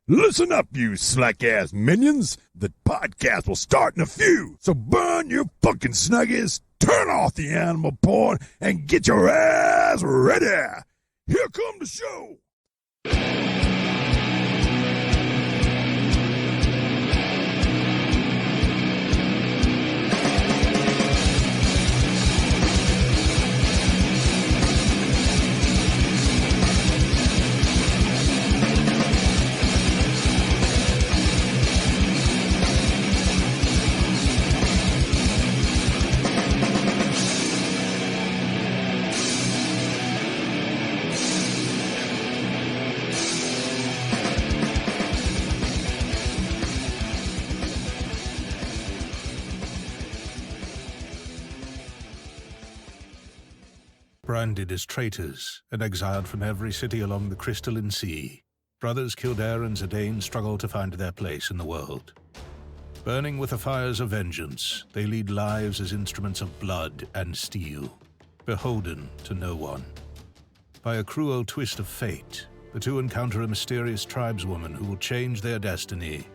Listen up, you slack-ass minions. The podcast will start in a few. So burn your fucking snuggies, turn off the animal porn, and get your ass ready. Here come the show. Branded as traitors and exiled from every city along the crystalline sea, brothers Kildare and Zidane struggle to find their place in the world. Burning with the fires of vengeance, they lead lives as instruments of blood and steel, beholden to no one. By a cruel twist of fate, the two encounter a mysterious tribeswoman who will change their destiny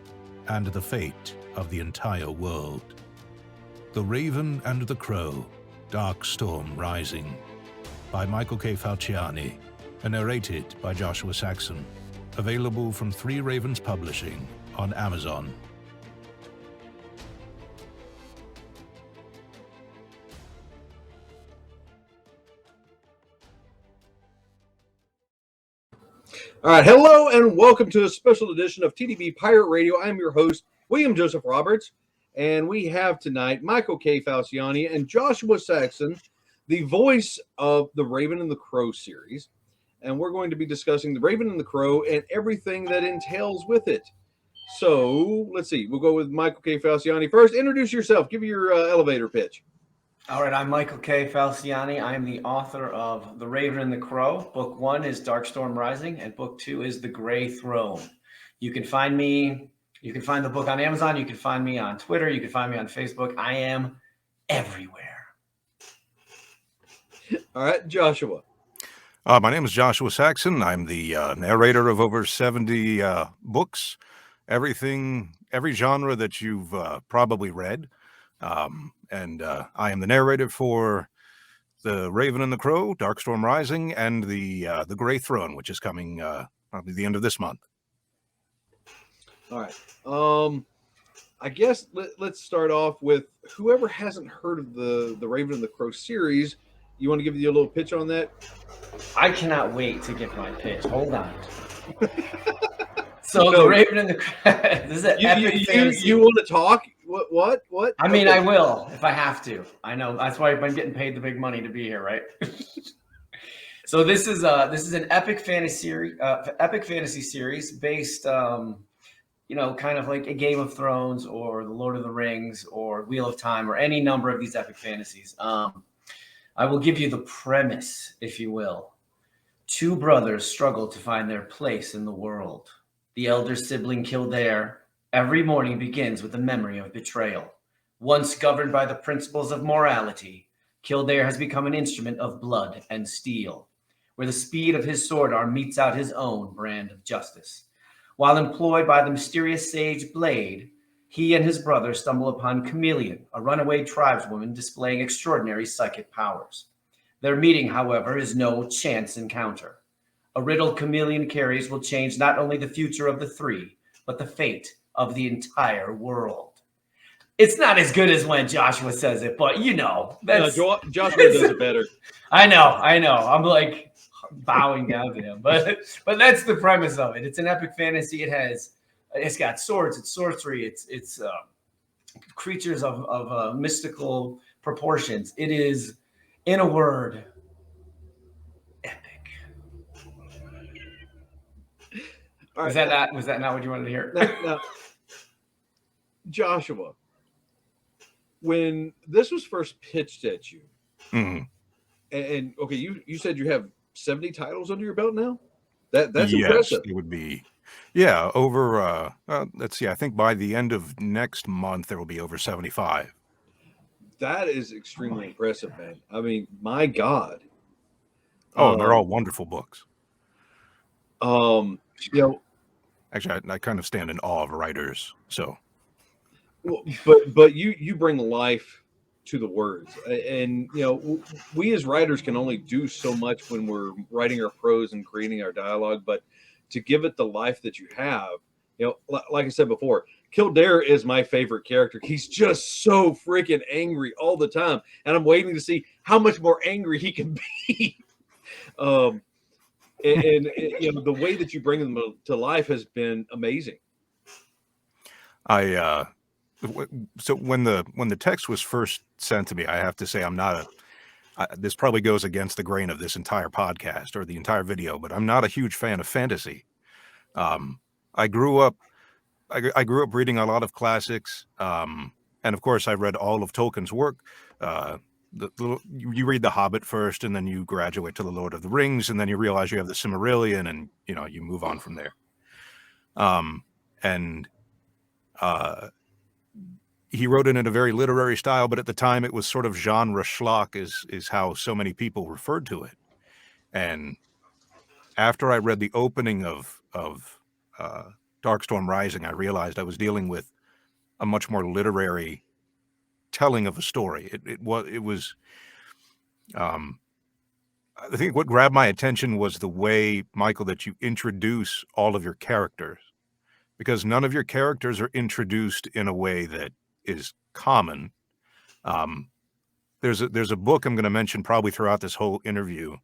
and the fate of the entire world. The Raven and the Crow, Dark Storm Rising, by Michael K. Falciani, and narrated by Joshua Saxon. Available from Three Ravens Publishing on Amazon. All right, hello and welcome to a special edition of TDB Pirate Radio. I'm your host, William Joseph Roberts, and we have tonight Michael K. Falciani and Joshua Saxon, the voice of the Raven and the Crow series, and we're going to be discussing the Raven and the Crow and everything that entails with it. So let's see, we'll go with Michael K. Falciani first. Introduce yourself, give your elevator pitch. All right, I'm Michael K. Falciani. I am the author of The Raven and the Crow. Book 1 is Dark Storm Rising, and Book 2 is The Gray Throne. You can find the book on Amazon. You can find me on Twitter. You can find me on Facebook. I am everywhere. All right, Joshua. My name is Joshua Saxon. I'm the narrator of over 70 books, every genre that you've probably read. And I am the narrator for The Raven and the Crow, Darkstorm Rising, and the Gray Throne, which is coming probably the end of this month. All right. I guess let's start off with whoever hasn't heard of the Raven and the Crow series. You want to give you a little pitch on that? I cannot wait to give my pitch. Hold on. So The Raven and the Crow. This is an epic fantasy. You want to talk? What? I mean, I will if I have to. I know that's why I'm getting paid the big money to be here, right? So this is an epic fantasy series based, kind of like a Game of Thrones or The Lord of the Rings or Wheel of Time or any number of these epic fantasies. I will give you the premise, if you will. Two brothers struggle to find their place in the world. The elder sibling Kildare every morning begins with the memory of betrayal. Once governed by the principles of morality, Kildare has become an instrument of blood and steel, where the speed of his sword arm meets out his own brand of justice. While employed by the mysterious sage Blade, he and his brother stumble upon Chameleon, a runaway tribeswoman displaying extraordinary psychic powers. Their meeting, however, is no chance encounter. A riddle Chameleon carries will change not only the future of the three, but the fate of the entire world. It's not as good as when Joshua says it, but Joshua does it better. I know. I'm like bowing down to him, but that's the premise of it. It's an epic fantasy. It's got swords, it's sorcery, it's creatures of mystical proportions. It is, in a word, epic. All right. Was that not what you wanted to hear? Now, Joshua, when this was first pitched at you, and okay, you said you have 70 titles under your belt now? That's impressive. It would be. Yeah, over, let's see, I think by the end of next month, there will be over 75. That is extremely impressive, man. I mean, my God. Oh, and they're all wonderful books. You know, Actually, I kind of stand in awe of writers. So, but you bring life to the words, and you know, we as writers can only do so much when we're writing our prose and creating our dialogue, but to give it the life that you have, you know, like I said before, Kildare is my favorite character. He's just so freaking angry all the time, and I'm waiting to see how much more angry he can be. And you know, the way that you bring them to life has been amazing. So when the text was first sent to me, I have to say this probably goes against the grain of this entire podcast or the entire video, but I'm not a huge fan of fantasy. I grew up reading a lot of classics, and of course I read all of Tolkien's work. You read The Hobbit first, and then you graduate to The Lord of the Rings, and then you realize you have the Silmarillion, and you know, you move on from there. He wrote it in a very literary style, but at the time it was sort of genre schlock is how so many people referred to it. And after I read the opening of Darkstorm Rising, I realized I was dealing with a much more literary telling of a story. It was I think what grabbed my attention was the way, Michael, that you introduce all of your characters, because none of your characters are introduced in a way that is common. There's a book I'm going to mention probably throughout this whole interview,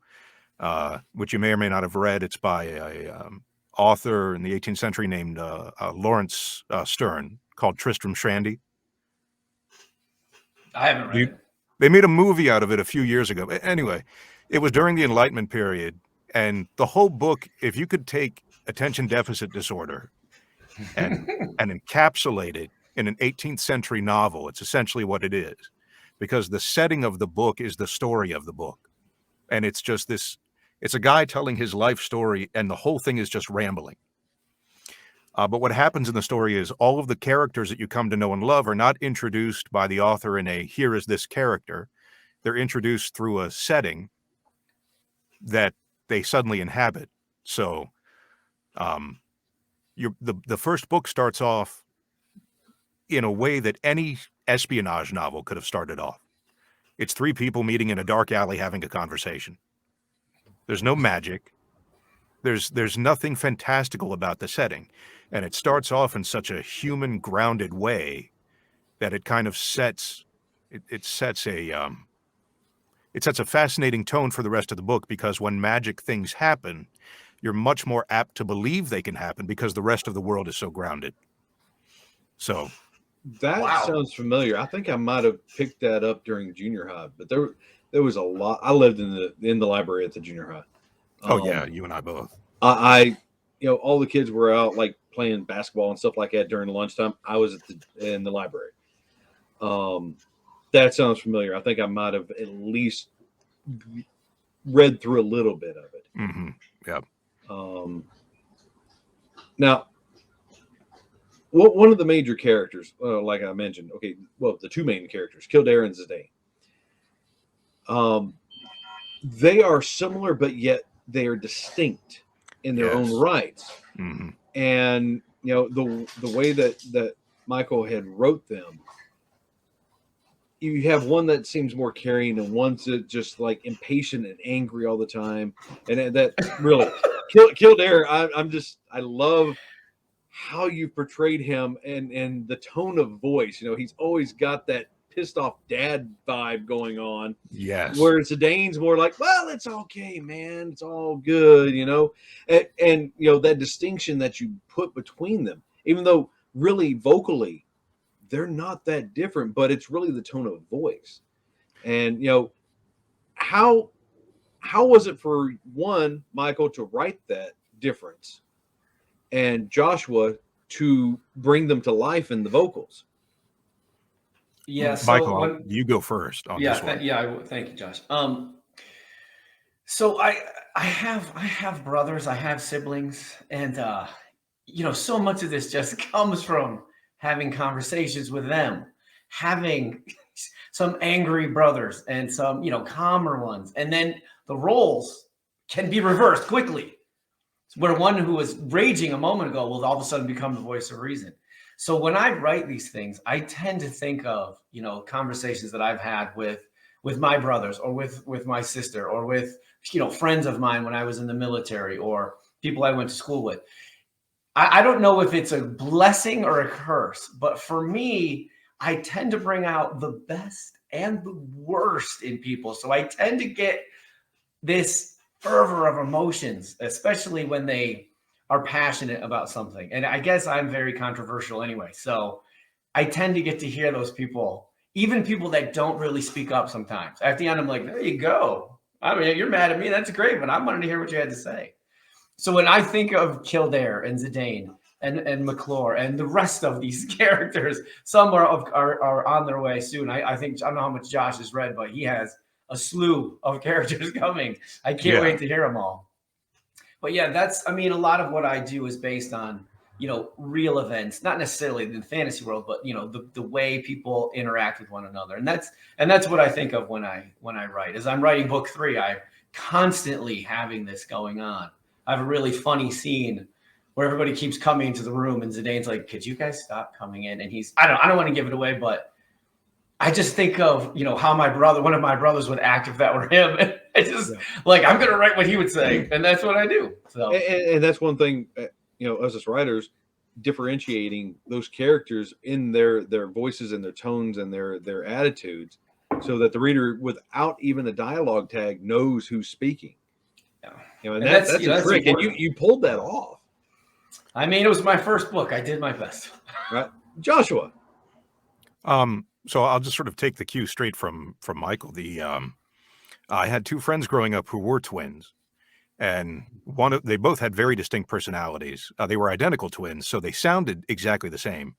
which you may or may not have read. It's by a author in the 18th century named Lawrence Stern, called Tristram Shandy. I haven't read it. They made a movie out of it a few years ago. Anyway, it was during the Enlightenment period, and the whole book, if you could take attention deficit disorder and encapsulate it in an 18th century novel, it's essentially what it is, because the setting of the book is the story of the book. And it's just it's a guy telling his life story, and the whole thing is just rambling. But what happens in the story is all of the characters that you come to know and love are not introduced by the author in here is this character. They're introduced through a setting that they suddenly inhabit. So the first book starts off in a way that any espionage novel could have started off. It's three people meeting in a dark alley having a conversation. There's no magic. There's nothing fantastical about the setting. And it starts off in such a human, grounded way that it kind of sets a fascinating tone for the rest of the book, because when magic things happen, you're much more apt to believe they can happen because the rest of the world is so grounded. So that sounds familiar. I think I might have picked that up during junior high, but there was a lot. I lived in the library at the junior high. Oh yeah, you and I both. I you know, all the kids were out like playing basketball and stuff like that during lunchtime. I was in the library. That sounds familiar. I think I might have at least read through a little bit of it. Mm-hmm. Yeah. Now, one of the major characters, like I mentioned, the two main characters, Kildare and Zidane. They are similar, but yet they are distinct in their own rights. Mm-hmm. And you know, the way that Michael had wrote them, you have one that seems more caring and one's just like impatient and angry all the time. And that really Kildare, I love how you portrayed him and the tone of voice. You know, he's always got that pissed off dad vibe going on. Yes. Where Zidane's more like, well, it's okay, man. It's all good, you know? And you know, that distinction that you put between them, even though really vocally they're not that different, but it's really the tone of voice. And, you know, how was it for one, Michael, to write that difference and Joshua to bring them to life in the vocals? Yeah, so Michael, you go first on this one. Thank you, Josh. So I have brothers, I have siblings, and you know, so much of this just comes from having conversations with them, having some angry brothers and some, you know, calmer ones, and then the roles can be reversed quickly. Where one who was raging a moment ago will all of a sudden become the voice of reason. So when I write these things, I tend to think of, conversations that I've had with my brothers or with my sister or with, friends of mine when I was in the military or people I went to school with. I don't know if it's a blessing or a curse, but for me, I tend to bring out the best and the worst in people. So I tend to get this fervor of emotions, especially when they are passionate about something. And I guess I'm very controversial anyway. So I tend to get to hear those people, even people that don't really speak up sometimes. At the end, I'm like, there you go. I mean, you're mad at me. That's great, but I wanted to hear what you had to say. So when I think of Kildare and Zidane and McClure and the rest of these characters, some are on their way soon. I don't know how much Josh has read, but he has a slew of characters coming. I can't wait to hear them all. But yeah, a lot of what I do is based on, real events, not necessarily in the fantasy world, but the way people interact with one another. And that's what I think of when I write. As I'm writing book 3, I'm constantly having this going on. I have a really funny scene where everybody keeps coming to the room and Zidane's like, could you guys stop coming in? And I don't want to give it away, but I just think of, how one of my brothers would act if that were him. And I just I'm going to write what he would say. And that's what I do. So, and that's one thing, us as writers, differentiating those characters in their voices and their tones and their attitudes so that the reader, without even a dialogue tag, knows who's speaking. Yeah. And that's a trick. Important. And you pulled that off. I mean, it was my first book. I did my best. Right. Joshua. So I'll just sort of take the cue straight from Michael. I had 2 friends growing up who were twins, and they both had very distinct personalities. They were identical twins, so they sounded exactly the same,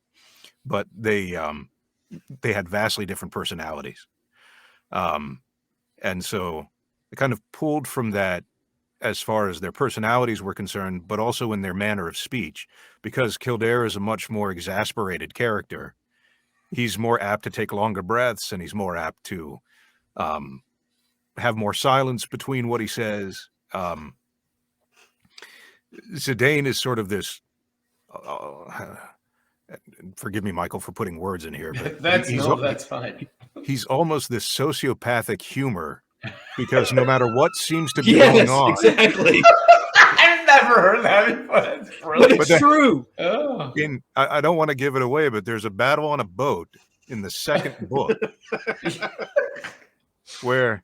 but they had vastly different personalities. And so I kind of pulled from that as far as their personalities were concerned, but also in their manner of speech, because Kildare is a much more exasperated character. He's more apt to take longer breaths, and he's more apt to have more silence between what he says. Zidane is sort of this. Forgive me, Michael, for putting words in here, but that's fine. He's almost this sociopathic humor, because no matter what seems to be going on, exactly. I've never heard that before. But it's true. Oh. I don't want to give it away, but there's a battle on a boat in the second book where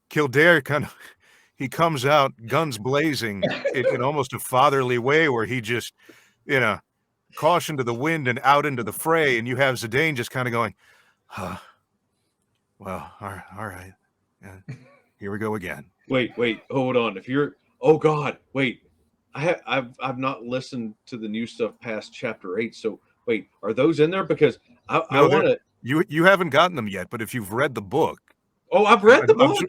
Kildare he comes out guns blazing in almost a fatherly way, where he just, caution to the wind and out into the fray, and you have Zidane just kind of going, well, all right. Yeah, here we go again. Wait, hold on. Oh God, wait. I've not listened to the new stuff past chapter 8. So wait, are those in there? Because I want to. You haven't gotten them yet, but if you've read the book. Oh, I've read the book.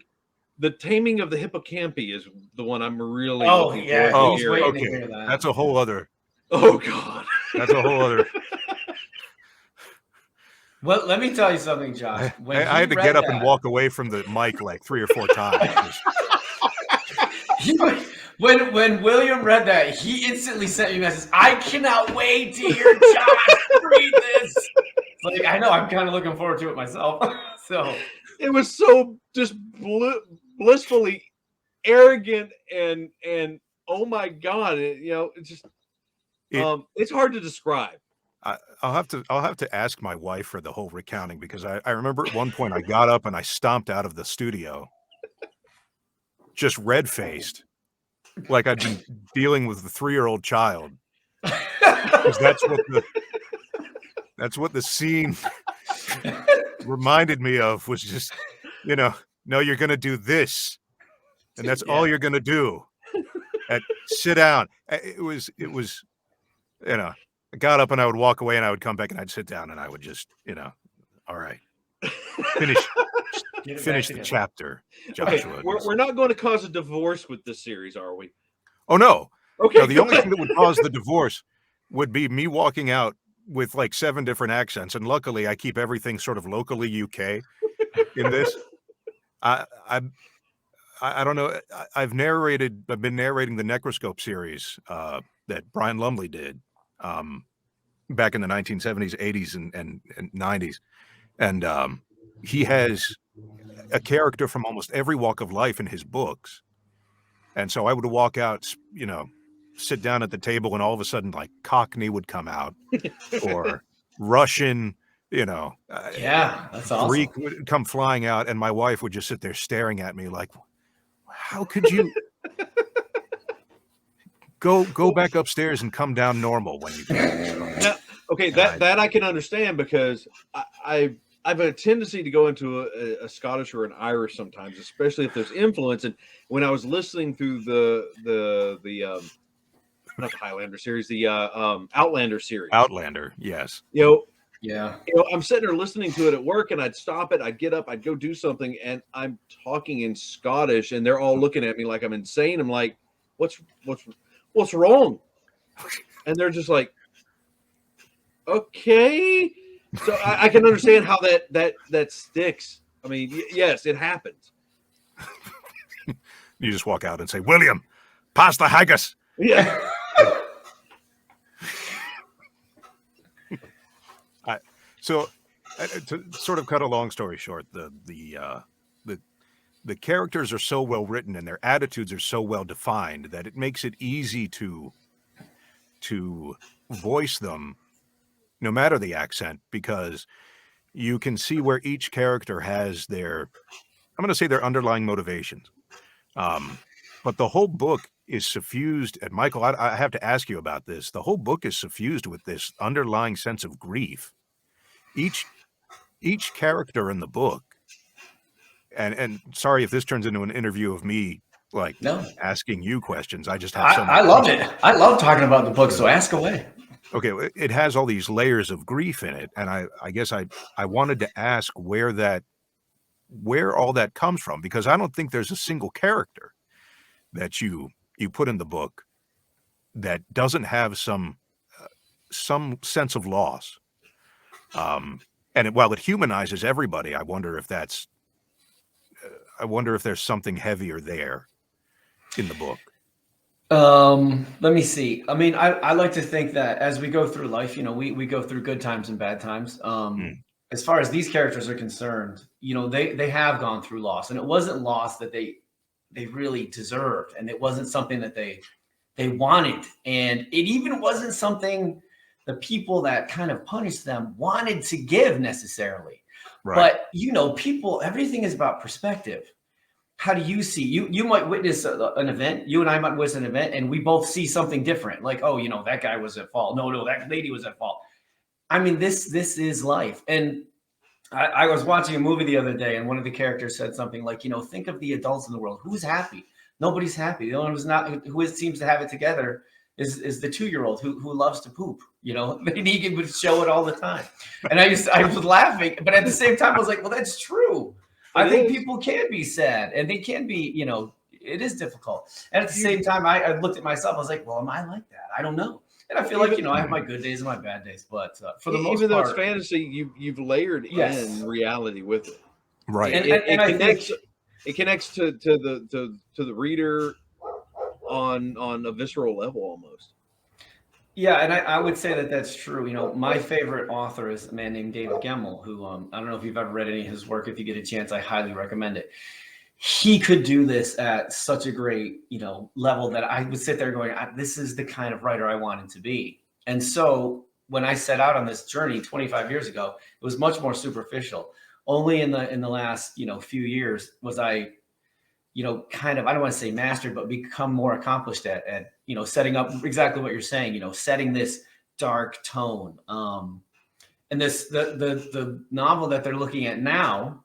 The Taming of the Hippocampi is the one I'm really looking for. Oh, okay. That's a whole other. Oh God. That's a whole other. Well, let me tell you something, Josh. I had to get up and walk away from the mic like 3 or 4 times. When William read that, he instantly sent me a message. I cannot wait to hear Josh read this. It's I know, I'm kind of looking forward to it myself. So it was so just blissfully arrogant and oh my God, it's just it's hard to describe. I'll have to ask my wife for the whole recounting, because I remember at one point I got up and I stomped out of the studio, just red-faced, like I'd been dealing with a 3-year-old child. Because that's what the scene reminded me of, was just, no, you're going to do this, and that's all you're going to do. And sit down. It was, I got up and I would walk away and I would come back and I'd sit down and I would just, all right, finish the chapter, Joshua. Okay, we're not going to cause a divorce with this series, are we? Oh, no. Okay. No, the only thing that would cause the divorce would be me walking out with like 7 different accents. And luckily I keep everything sort of locally UK in this. I don't know. I've been narrating the Necroscope series that Brian Lumley did back in the 1970s, 80s, and 90s. And he has a character from almost every walk of life in his books. And so I would walk out, sit down at the table, and all of a sudden, like, Cockney would come out, or Russian, Yeah, that's awesome. Greek would come flying out, and my wife would just sit there staring at me like, how could you go back upstairs and come down normal when you can? Now, okay, that I can understand, because I have a tendency to go into a Scottish or an Irish sometimes, especially if there's influence. And when I was listening through the not the Highlander series, the Outlander series. Outlander, yes. Yeah. I'm sitting there listening to it at work, and I'd stop it, I'd get up, I'd go do something, and I'm talking in Scottish, and they're all looking at me like I'm insane. I'm like, what's wrong? And they're just like, okay. So I can understand how that sticks. I mean, yes, it happens. You just walk out and say, William, pass the haggis. Yeah. So, to sort of cut a long story short, the characters are so well written and their attitudes are so well defined that it makes it easy to voice them, no matter the accent, because you can see where each character has their underlying motivations. But the whole book is suffused, and Michael, I have to ask you about this. The whole book is suffused with this underlying sense of grief. Each character in the book, and sorry if this turns into an interview of me asking you questions. I just have I love it. I love talking about the book, so ask away. Okay, it has all these layers of grief in it, and I guess I wanted to ask where all that comes from, because I don't think there's a single character that you put in the book that doesn't have some sense of loss. And while it humanizes everybody, I wonder if there's something heavier there in the book. Let me see. I mean, I like to think that as we go through life, we go through good times and bad times. As far as these characters are concerned, they have gone through loss, and it wasn't loss that they really deserved, and it wasn't something that they wanted, and it even wasn't something the people that kind of punished them wanted to give necessarily. Right. But, people, everything is about perspective. How do you see? You might witness an event. You and I might witness an event, and we both see something different. Like, oh, that guy was at fault. No, that lady was at fault. I mean, this is life. And I was watching a movie the other day, and one of the characters said something like, think of the adults in the world. Who's happy? Nobody's happy. The only one who's not, who seems to have it together is the 2-year-old who loves to poop. He would show it all the time. And I was laughing, but at the same time, I was like, well, that's true. I think people can be sad, and they can be, it is difficult. And at the same time, I looked at myself. I was like, well, am I like that? I don't know. And I feel like, I have my good days and my bad days, but for the most part, even though it's fantasy, you've layered in reality with it. Right. And it connects to the reader on a visceral level almost. Yeah, and I would say that that's true. My favorite author is a man named David Gemmell, who I don't know if you've ever read any of his work. If you get a chance, I highly recommend it. He could do this at such a great, level that I would sit there going, this is the kind of writer I wanted to be. And so when I set out on this journey 25 years ago, it was much more superficial. Only in the last, few years was I, kind of, I don't want to say mastered, but become more accomplished at setting up exactly what you're saying, setting this dark tone. And the novel that they're looking at now,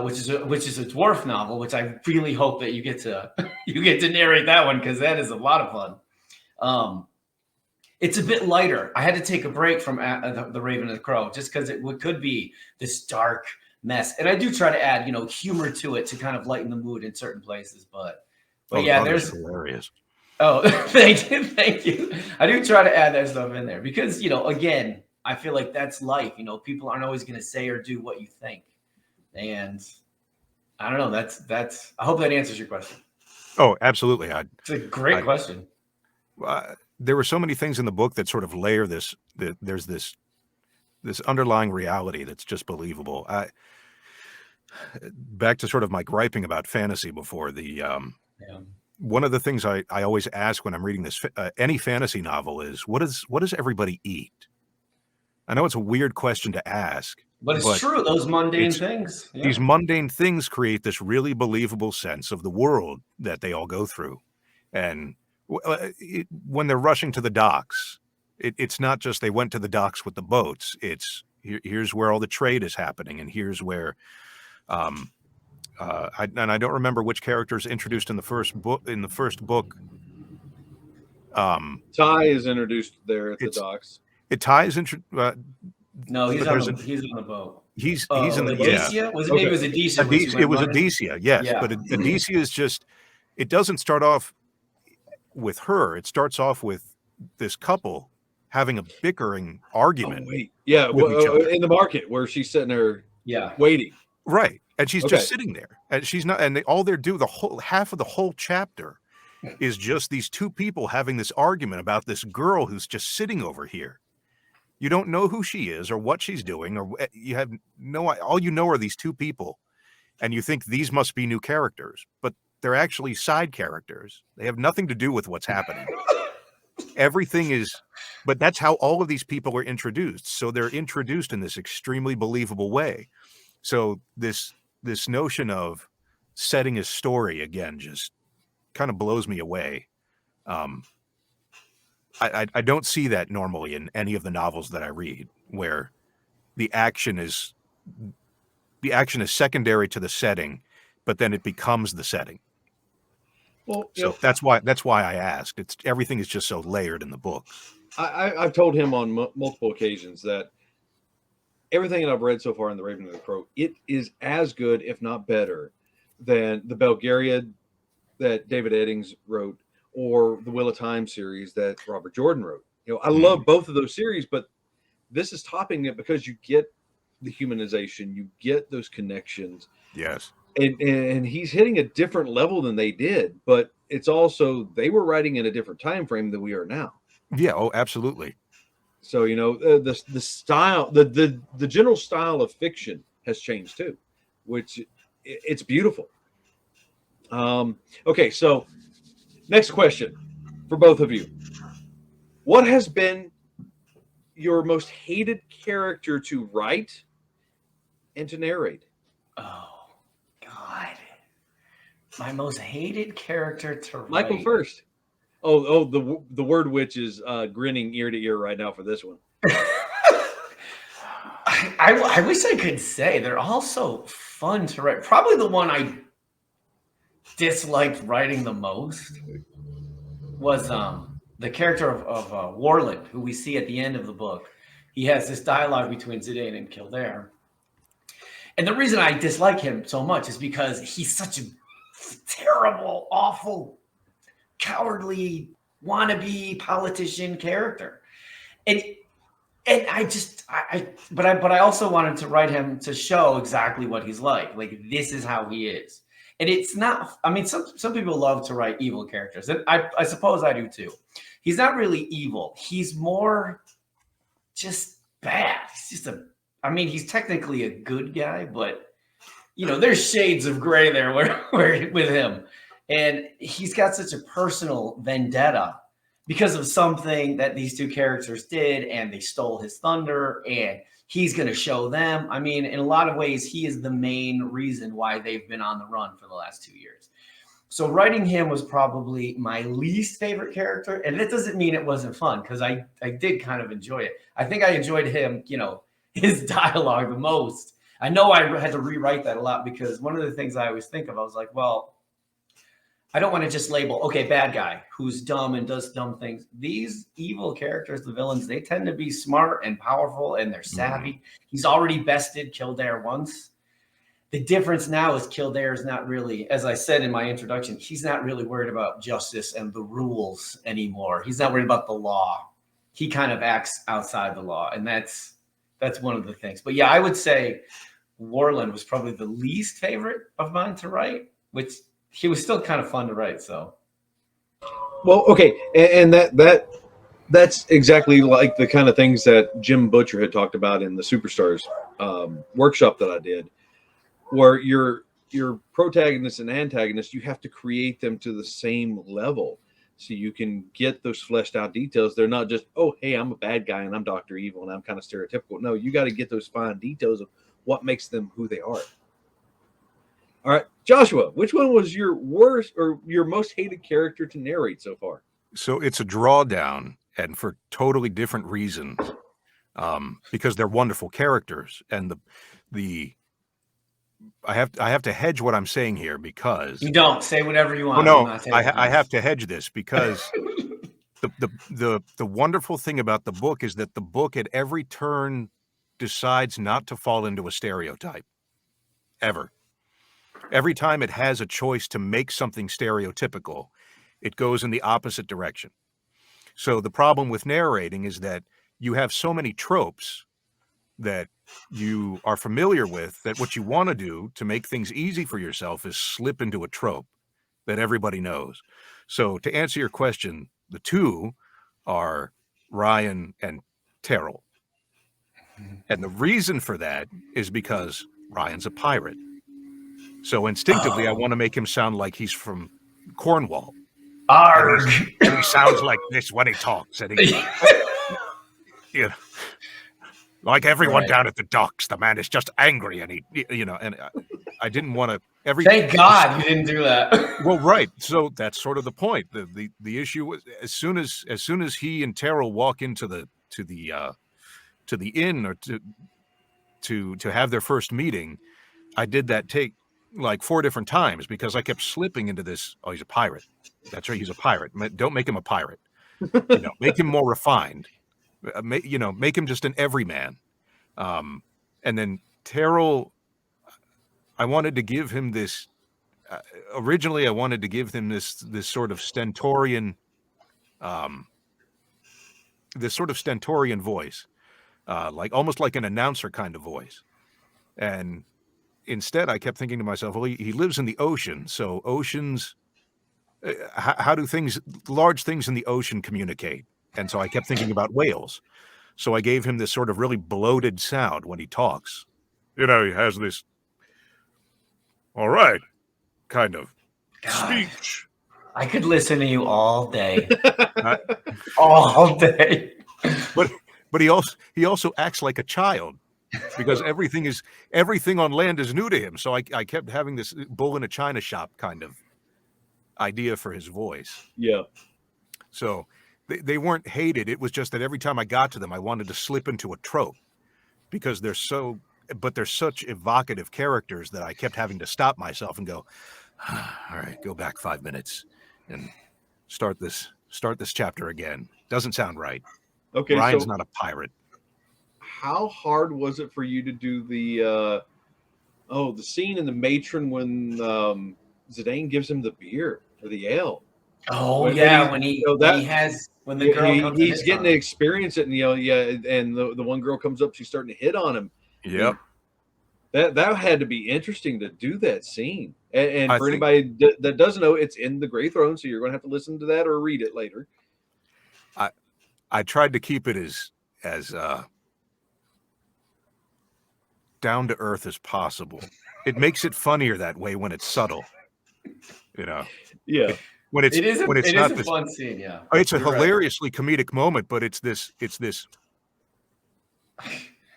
which is a dwarf novel, which I really hope that you get to narrate that one, because that is a lot of fun. It's a bit lighter. I had to take a break from the Raven and the Crow just because it could be this dark mess, and I do try to add humor to it to kind of lighten the mood in certain places. But yeah, there's hilarious. Oh, thank you. I do try to add that stuff in there because again, I feel like that's life. People aren't always going to say or do what you think. And I don't know. That's. I hope that answers your question. Oh, absolutely. It's a great question. There were so many things in the book that sort of layer this. There's this underlying reality that's just believable. Back to sort of my griping about fantasy before, one of the things I always ask when I'm reading this any fantasy novel is what does everybody eat? I know it's a weird question to ask, but it's true. Those mundane things. Yeah. These mundane things create this really believable sense of the world that they all go through. And when they're rushing to the docks, it's not just they went to the docks with the boats. It's here's where all the trade is happening, and here's where I don't remember which characters introduced in the first book. Ty is introduced there at the docks. Ty is no, he's on the boat. He's in the Adesia? Maybe it was Adesia. It was Adesia, yes. Yeah. But Adesia is just, it doesn't start off with her. It starts off with this couple having a bickering argument. Oh, wait. Yeah, in the market where she's sitting there waiting. Right. And she's just sitting there. And she's not, and all they're doing, half of the whole chapter is just these two people having this argument about this girl who's just sitting over here. You don't know who she is or what she's doing, or you have all you know are these two people, and you think these must be new characters, but they're actually side characters. They have nothing to do with what's happening. Everything is, but that's how all of these people are introduced. So they're introduced in this extremely believable way. So this notion of setting a story again just kind of blows me away. I don't see that normally in any of the novels that I read, where the action is secondary to the setting, but then it becomes the setting. Well, so that's why I asked. Everything is just so layered in the book. I've told him on multiple occasions that everything that I've read so far in The Raven and the Crow, it is as good, if not better, than the Belgariad that David Eddings wrote, or the Wheel of Time series that Robert Jordan wrote. I love both of those series, but this is topping it because you get the humanization, you get those connections. Yes. And he's hitting a different level than they did, but it's also they were writing in a different time frame than we are now. Yeah, oh, absolutely. So the style, the general style of fiction has changed too, which it's beautiful. Okay, so next question for both of you. What has been your most hated character to write and to narrate? Oh, God. My most hated character to write. Michael first. Oh, the word witch is grinning ear to ear right now for this one. I wish I could say. They're all so fun to write. Probably the one I disliked writing the most was the character of Warland, who we see at the end of the book. He has this dialogue between Zidane and Kildare. And the reason I dislike him so much is because he's such a terrible, awful, cowardly, wannabe politician character. And but I also wanted to write him to show exactly what he's like. Like, this is how he is. And it's not, I mean, some people love to write evil characters. And I suppose I do too. He's not really evil. He's more just bad. He's just he's technically a good guy, but there's shades of gray there where with him. And he's got such a personal vendetta because of something that these two characters did, and they stole his thunder, and he's going to show them. I mean, in a lot of ways, he is the main reason why they've been on the run for the last 2 years. So writing him was probably my least favorite character. And that doesn't mean it wasn't fun, because I did kind of enjoy it. I think I enjoyed him, his dialogue the most. I know I had to rewrite that a lot, because one of the things I always think of, I was like, well, I don't want to just label, okay, bad guy who's dumb and does dumb things. These evil characters, the villains, they tend to be smart and powerful, and they're savvy. Mm-hmm. He's already bested Kildare once. The difference now is Kildare is not really, as I said in my introduction, he's not really worried about justice and the rules anymore. He's not worried about the law. He kind of acts outside the law, and that's one of the things. But yeah, I would say Warland was probably the least favorite of mine to write, which he was still kind of fun to write. So, Well, okay, and that's exactly like the kind of things that Jim Butcher had talked about in the Superstars workshop that I did, where your protagonist and antagonist, you have to create them to the same level so you can get those fleshed out details. They're not just, oh, hey, I'm a bad guy and I'm Dr. Evil and I'm kind of stereotypical. No, you got to get those fine details of what makes them who they are. All right, Joshua, which one was your worst or your most hated character to narrate so far? So it's a drawdown, and for totally different reasons, because they're wonderful characters. And I have to hedge what I'm saying here, because you don't say whatever you want. Oh, no, I have to hedge this because the wonderful thing about the book is that the book at every turn decides not to fall into a stereotype, ever. Every time it has a choice to make something stereotypical, it goes in the opposite direction. So the problem with narrating is that you have so many tropes that you are familiar with that what you want to do to make things easy for yourself is slip into a trope that everybody knows. So to answer your question, the two are Ryan and Terrell. And the reason for that is because Ryan's a pirate. So instinctively, I want to make him sound like he's from Cornwall. Arg! And he sounds like this when he talks. And he, you know, like everyone down at the docks, the man is just angry, and and I didn't want to. Thank God you didn't do that. Well, right. So that's sort of the point. The issue was as soon as he and Terrell walk into the inn or to have their first meeting, I did that take like 4 different times because I kept slipping into this. Oh, he's a pirate. That's right. He's a pirate. Don't make him a pirate. Make him more refined. Make him just an everyman. And then Terrell, I wanted to give him this. Originally, I wanted to give him this sort of stentorian, voice, like almost like an announcer kind of voice. And instead, I kept thinking to myself, well, he lives in the ocean, so oceans. How do large things in the ocean communicate? And so I kept thinking about whales. So I gave him this sort of really bloated sound when he talks. He has this, all right, kind of speech. I could listen to you all day. All day. But he also acts like a child because everything on land is new to him. So I kept having this bull in a china shop kind of idea for his voice. Yeah. So they weren't hated. It was just that every time I got to them, I wanted to slip into a trope because they're such evocative characters that I kept having to stop myself and go, all right, go back 5 minutes and start this chapter again. Doesn't sound right. Okay. Ryan's not a pirate. How hard was it for you to do the scene in the matron when Zidane gives him the beer or the ale? Oh, when the girl comes he's getting to experience it, and the one girl comes up, she's starting to hit on him. Yep. That had to be interesting to do that scene. And for anybody that doesn't know, it's in the Grey Throne, so you're going to have to listen to that or read it later. I tried to keep it as down to earth as possible. It makes it funnier that way when it's subtle. Yeah. When it's not a fun scene, yeah. It's a hilariously comedic moment, but it's this.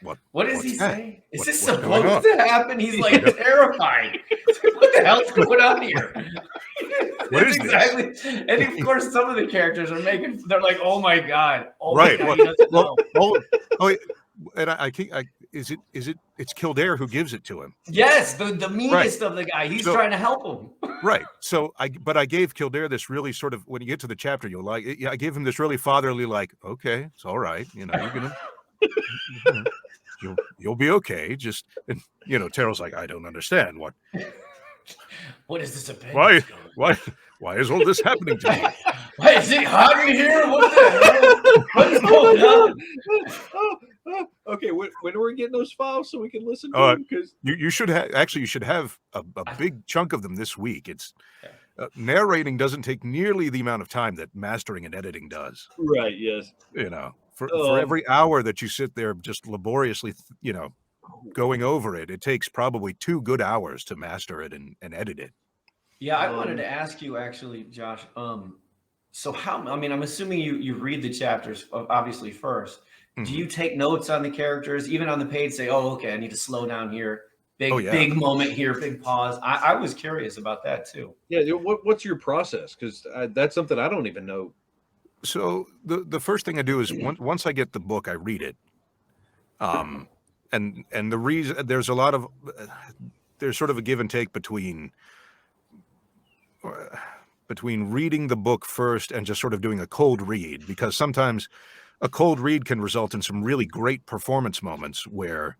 What does he say? Is this supposed to happen? He's like terrified. What the hell's going on here? What is exactly this? And of course, some of the characters they're like, "Oh my god!" Right. And it's Kildare who gives it to him. Yes, the meanest of the guy. He's trying to help him. Right. So I gave Kildare this really sort of, when you get to the chapter, I gave him this really fatherly, like, okay, it's all right. You're gonna, you'll be okay. Just, and, Terrell's like, I don't understand what is this opinion? Why is all this happening to me? Why is it hot in here? What the hell? What's going on? Okay, when are we getting those files so we can listen to Uh, them? Because you should have actually you should have a big chunk of them this week. It's Yeah. narrating doesn't take nearly the amount of time that mastering and editing does. right, yes. You know, for every hour that you sit there just laboriously, going over it, it takes probably 2 good hours to master it and edit it. Yeah, I wanted to ask you actually, Josh. So I mean, I'm assuming you read the chapters obviously first. Do Mhm. you take notes on the characters, even on the page? Say, oh, okay, I need to slow down here. Oh, yeah. Big moment here, big pause. I was curious about that too. Yeah, what's your process? Because that's something I don't even know. So the first thing I do is once I get the book, I read it. And the reason there's sort of a give and take between reading the book first and just sort of doing a cold read, because sometimes a cold read can result in some really great performance moments where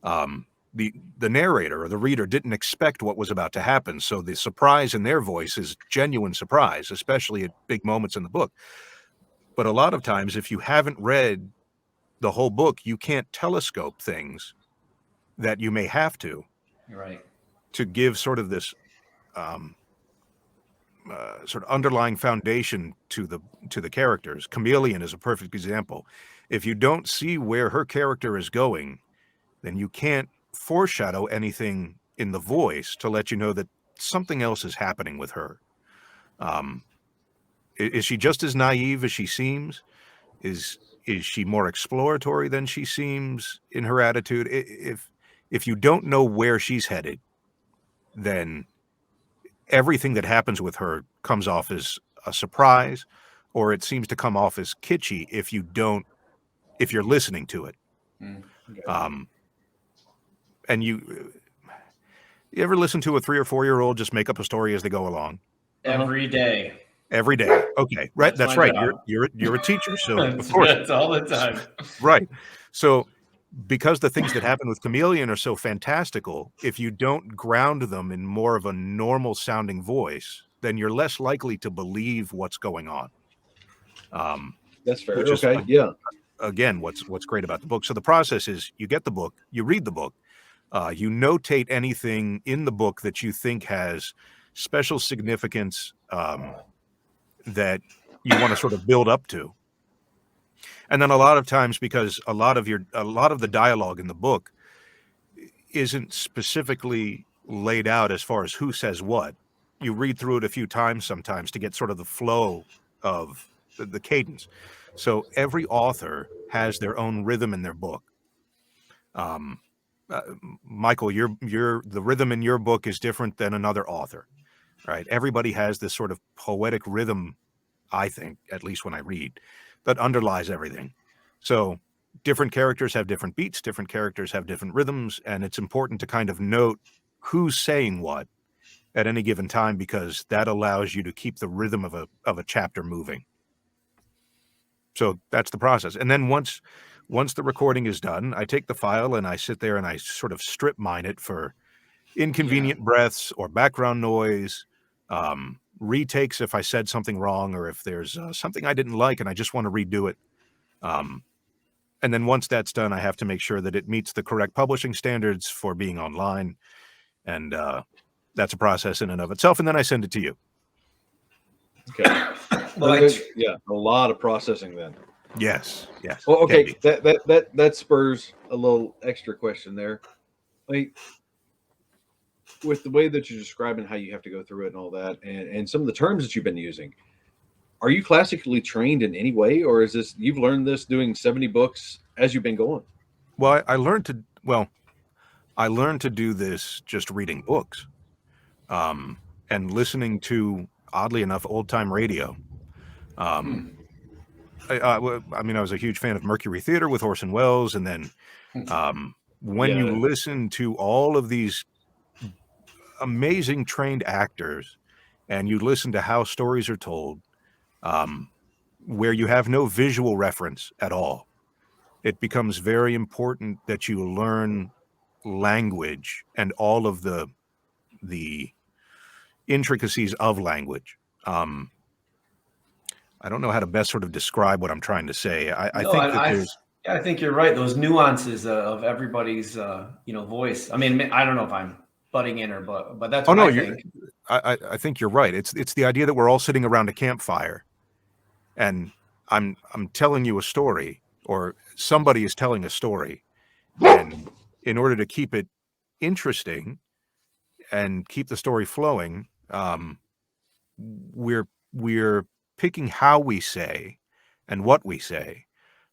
the narrator or the reader didn't expect what was about to happen. So the surprise in their voice is genuine surprise, especially at big moments in the book. But a lot of times, if you haven't read the whole book, you can't telescope things that you may have to Right. give sort of this sort of underlying foundation to the characters. Chameleon is a perfect example. If you don't see where her character is going, then you can't foreshadow anything in the voice to let you know that something else is happening with her. Is she just as naive as she seems? Is she more exploratory than she seems in her attitude? If you don't know where she's headed, then everything that happens with her comes off as a surprise, or it seems to come off as kitschy if you're listening to it. Okay. And you ever listen to a 3 or 4-year-old just make up a story as they go along? Every day. Every day. Okay, right. That's right. job. You're a teacher, so of course. That's all the time. Right. So because the things that happen with Chameleon are so fantastical, if you don't ground them in more of a normal sounding voice, then you're less likely to believe what's going on. That's fair. Which is, Okay. Yeah. again, what's great about the book. So the process is you get the book, you read the book, you notate anything in the book that you think has special significance that you want to sort of build up to. And then a lot of times, because a lot of the dialogue in the book isn't specifically laid out as far as who says what, you read through it a few times sometimes to get sort of the flow of the cadence. So every author has their own rhythm in their book. Michael, the rhythm in your book is different than another author, right? Everybody has this sort of poetic rhythm, I think, at least when I read, that underlies everything. So different characters have different beats, different characters have different rhythms, and it's important to kind of note who's saying what at any given time, because that allows you to keep the rhythm of a chapter moving. So that's the process. And then once the recording is done, I take the file and I sit there and I sort of strip mine it for inconvenient breaths or background noise, retakes if I said something wrong, or if there's something I didn't like and I just want to redo it. And then once that's done, I have to make sure that it meets the correct publishing standards for being online. And that's a process in and of itself. And then I send it to you. Okay. Well, yeah, a lot of processing then. Yes. Well, okay, that spurs a little extra question there. Like, with the way that you're describing how you have to go through it and all that, and some of the terms that you've been using, are you classically trained in any way, or is this you've learned this doing 70 books as you've been going? Well, I learned to do this just reading books, and listening to, oddly enough, old time radio. I mean, I was a huge fan of Mercury Theater with Orson Welles, and then when you listen to all of these amazing trained actors, and you listen to how stories are told, where you have no visual reference at all, it becomes very important that you learn language and all of the intricacies of language. I don't know how to best sort of describe what I'm trying to say. I think that Yeah, I think you're right. Those nuances of everybody's, voice. I mean, I don't know if I'm butting in but that's Oh what no, I think. I think you're right. It's the idea that we're all sitting around a campfire, and I'm telling you a story, or somebody is telling a story, and in order to keep it interesting and keep the story flowing, we're picking how we say and what we say,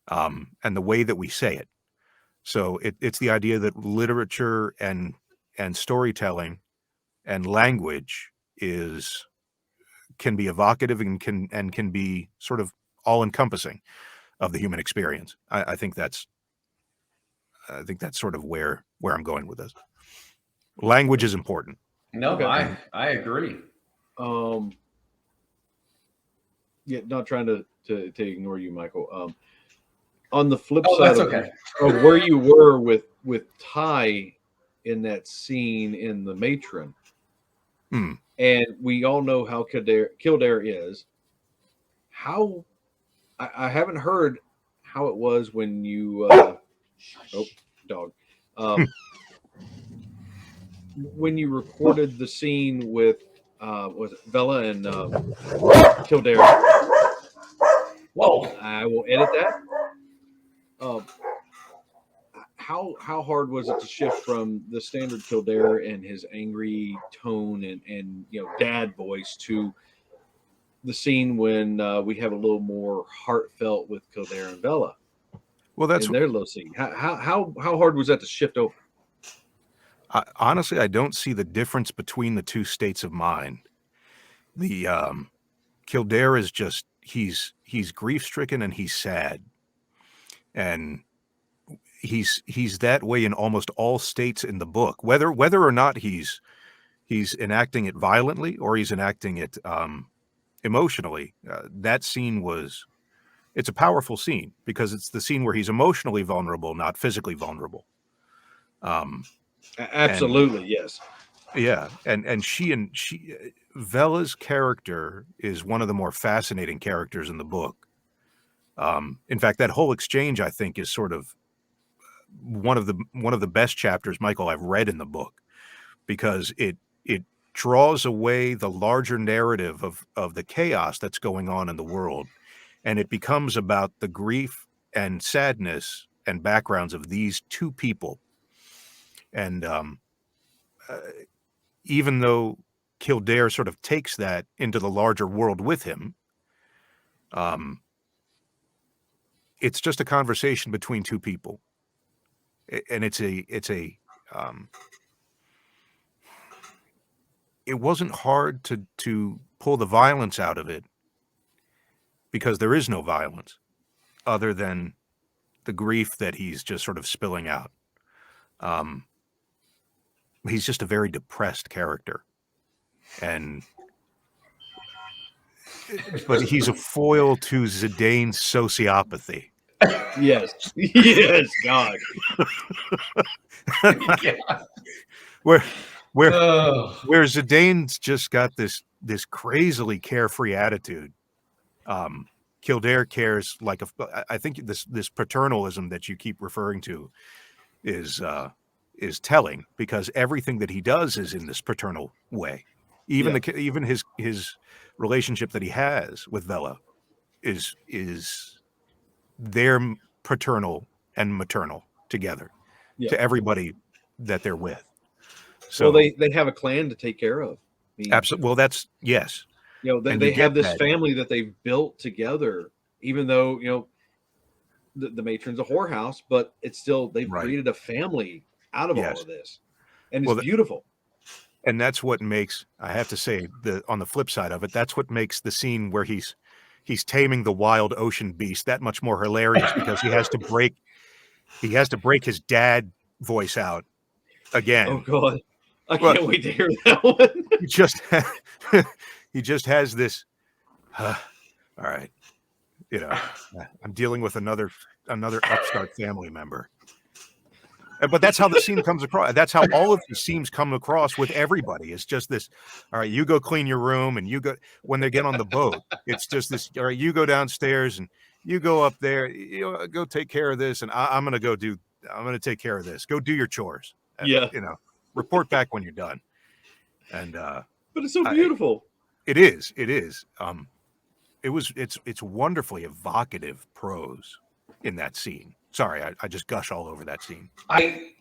and the way that we say it. So it's the idea that literature and storytelling and language can be evocative and can be sort of all encompassing of the human experience. I think that's sort of where I'm going with this. Language is important. No, Okay. I agree. Yeah, not trying to ignore you, Michael. On the flip Oh, side that's of, okay. of where you were with Ty in that scene in the Matron, and we all know how Kildare is. How I haven't heard how it was when you dog when you recorded the scene with was it Bella and Kildare. Whoa. I will edit that. How hard was it to shift from the standard Kildare and his angry tone and dad voice to the scene when we have a little more heartfelt with Kildare and Bella? Well, that's in their little scene. How hard was that to shift over? Honestly, I don't see the difference between the two states of mind. The Kildare is just he's grief stricken and he's sad, and he's that way in almost all states in the book. Whether or not he's enacting it violently or he's enacting it emotionally, that scene it's a powerful scene because it's the scene where he's emotionally vulnerable, not physically vulnerable. Absolutely, yes. Yeah, and she Vela's character is one of the more fascinating characters in the book. In fact, that whole exchange, I think, is sort of one of the best chapters, Michael, I've read in the book, because it draws away the larger narrative of the chaos that's going on in the world, and it becomes about the grief and sadness and backgrounds of these two people. And even though Kildare sort of takes that into the larger world with him, it's just a conversation between two people, and it wasn't hard to pull the violence out of it because there is no violence other than the grief that he's just sort of spilling out. He's just a very depressed character, but he's a foil to Zidane's sociopathy. Yes, yes, God. Where Zidane's just got this crazily carefree attitude. Kildare cares like I think this paternalism that you keep referring to is telling, because everything that he does is in this paternal way. Even even his relationship that he has with Vela is their paternal and maternal together to everybody that they're with. So well, they have a clan to take care of. Absolutely. Well, that's yes. They have this family that they've built together, even though the matron's a whorehouse, but it's still they've created a family out of all of this, and it's beautiful. And that's what makes, I have to say, on the flip side of it, that's what makes the scene where he's taming the wild ocean beast that much more hilarious, because he has to break his dad voice out again. Oh God, I can't wait to hear that one. He just has this. All right, I'm dealing with another upstart family member. But that's how the scene comes across. That's how all of the scenes come across with everybody. It's just this, all right, you go clean your room, and you go, when they get on the boat, it's just this, all right, you go downstairs and you go up there, go take care of this, and I'm going to take care of this. Go do your chores. Yeah. Report back when you're done. And but it's so beautiful. It is. It's wonderfully evocative prose in that scene. Sorry, I just gush all over that scene. I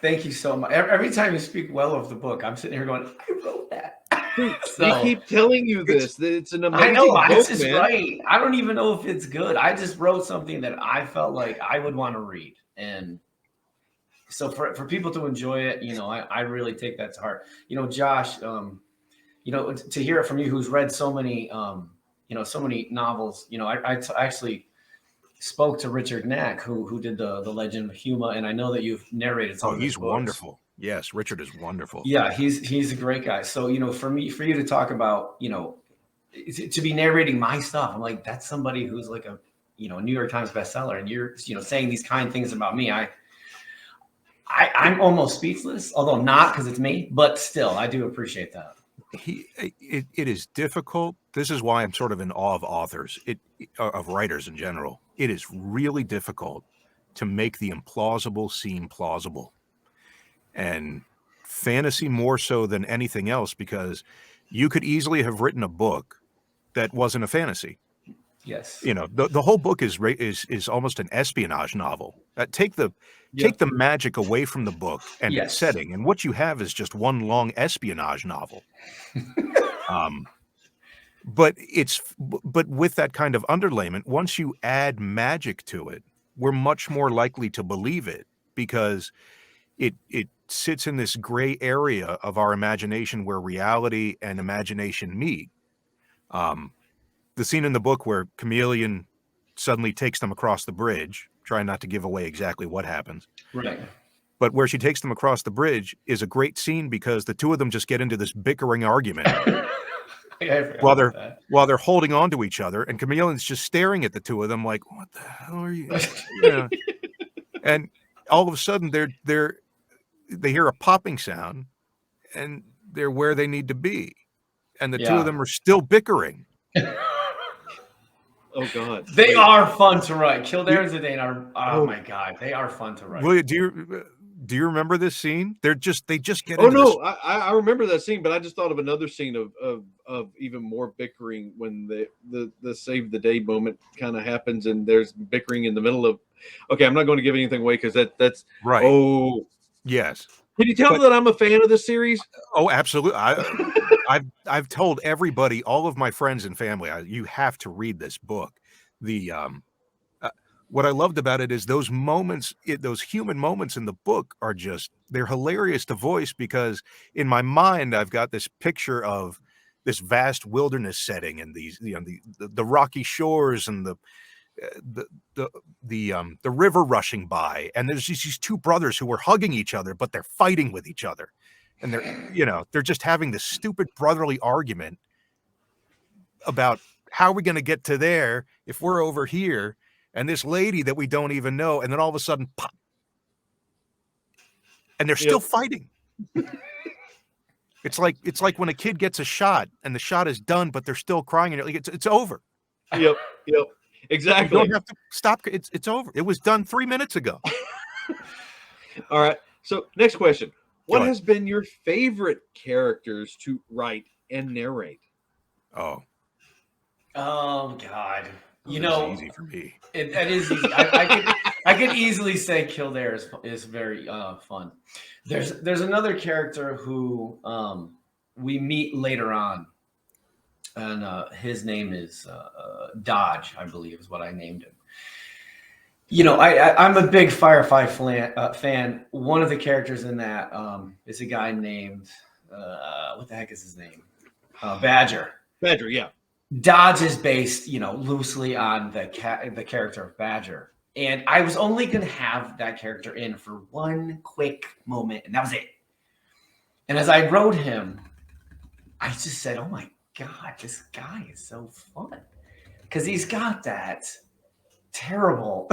thank you so much. Every time you speak well of the book, I'm sitting here going, I wrote that. They keep telling you this. That it's an amazing book, this is man. right. I don't even know if it's good. I just wrote something that I felt like I would want to read. And so for people to enjoy it, I really take that to heart. Josh, to hear it from you, who's read so many, so many novels, I actually spoke to Richard Knack, who did the Legend of Huma, and I know that you've narrated some of his he's books. Wonderful. Yes, Richard is wonderful. Yeah, he's a great guy. So, for you to talk about, to be narrating my stuff, I'm like, that's somebody who's like a, New York Times bestseller, and you're, saying these kind things about me. I'm almost speechless, although not because it's me, but still, I do appreciate that. It is difficult. This is why I'm sort of in awe of authors, of writers in general. It is really difficult to make the implausible seem plausible. And fantasy more so than anything else, because you could easily have written a book that wasn't a fantasy. Yes. The whole book is almost an espionage novel. Take the magic away from the book and its setting, and what you have is just one long espionage novel. But with that kind of underlayment, once you add magic to it, we're much more likely to believe it, because it sits in this gray area of our imagination where reality and imagination meet. The scene in the book where Chameleon suddenly takes them across the bridge, trying not to give away exactly what happens. Right. But where she takes them across the bridge is a great scene, because the two of them just get into this bickering argument while they're holding on to each other, and Chameleon's just staring at the two of them like, what the hell are you? And all of a sudden they hear a popping sound, and they're where they need to be, and the two of them are still bickering. Oh God, they are fun to write. Kildare and Zidane are. Oh my God, they are fun to write. Will, do you remember this scene? They just get. Oh no, I remember that scene, but I just thought of another scene of even more bickering when the save the day moment kind of happens, and there's bickering in the middle of. Okay, I'm not going to give anything away because that's right. Oh yes. Can you tell that I'm a fan of this series? Oh, absolutely. I've told everybody, all of my friends and family, you have to read this book. What I loved about it is those moments, those human moments in the book are they're hilarious to voice, because in my mind, I've got this picture of this vast wilderness setting and these, the rocky shores and the river rushing by, and there's these two brothers who are hugging each other, but they're fighting with each other, and they're just having this stupid brotherly argument about how are we going to get to there if we're over here, and this lady that we don't even know, and then all of a sudden pop, and they're still fighting. It's like when a kid gets a shot and the shot is done, but they're still crying, and you're like, it's over. Yep. Exactly. You don't have to stop. It's over. It was done 3 minutes ago. All right. So next question. What has been your favorite characters to write and narrate? Oh God. It's easy for me. That is easy. I could easily say Kildare is very fun. There's another character who we meet later on, and his name is Dodge, I believe is what I named him. I'm a big Firefly fan. One of the characters in that is a guy named what the heck is his name? Badger. Badger, yeah. Dodge is based, loosely on the character of Badger. And I was only going to have that character in for one quick moment, and that was it. And as I wrote him, I just said, oh my God, this guy is so fun. Because he's got that terrible,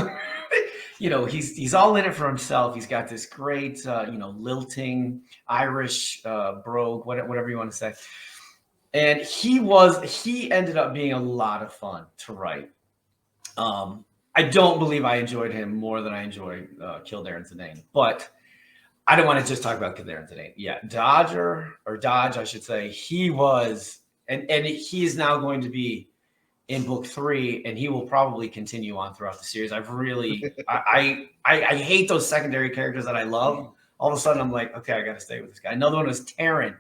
he's all in it for himself. He's got this great, lilting Irish brogue, whatever you want to say. And he ended up being a lot of fun to write. I don't believe I enjoyed him more than I enjoy Kildare and Zidane, but I don't want to just talk about Kildare and Zidane. Yeah, Dodge, I should say, he was, and he is now going to be in book 3, and he will probably continue on throughout the series. I've really, I hate those secondary characters that I love. All of a sudden, I'm like, okay, I got to stay with this guy. Another one was Taryn.